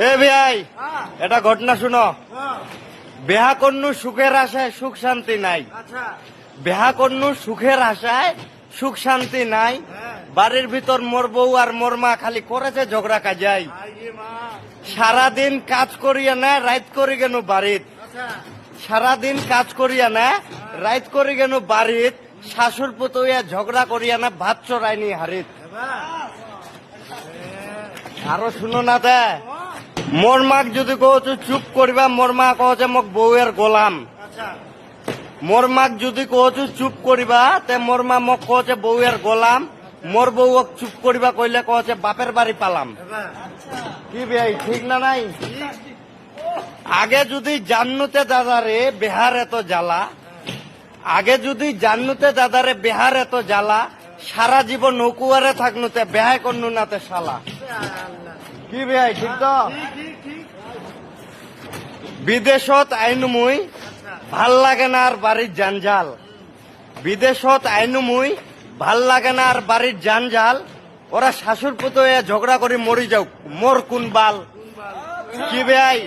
এ ভাই এটা ঘটনা শুনো। বেহা কন্যু সুখের আশায় সুখ শান্তি নাই। বেহা কন্যু সুখের আশায় সুখ শান্তি নাই। বাড়ির ভিতর মোর বউ আর মোর মা খালি করেছে ঝগড়া কাজাই। সারাদিন কাজ করিয়া না রাত করি গেল বাড়িত। সারাদিন কাজ করিয়া না রাত করি গেল বাড়িত। শাশুর পুতইয়া ঝগড়া করিয়া না ভাত চড়াইনি হারিত। আরো শুনো না তে মোর মাক যদি কহছো চুপ করিবা, মোর মা কহছে মোক বউয়ের গোলাম। মোর মাক যদি কহছো চুপ করিবা তে মোর মা মোক কহছে বউয়ের গোলাম। মোর বউ চুপ করিবা কইলে কহছে বাপের বাড়ি পালাম। কি ভাই ঠিক না নাই? আগে যদি জান্নুতে দাদারে বেহার এত জ্বালা, আগে যদি জান্নুতে দাদারে বেহার এত জ্বালা, সারা জীবন নকুয়ারে থাকনুতে বেহায় করনু নাতে শালা। কি ভাই ঠিক তো? বিদেশত আইনু মুই ভাল লাগে না আর বাড়ির জানজাল। বিদেশত আইনু মুই ভাল লাগে না আর বাড়ির জানজাল। ওরা শাশুর পুতো ঝগড়া করে মরি যাও মোর কোন বাল। কি ভাই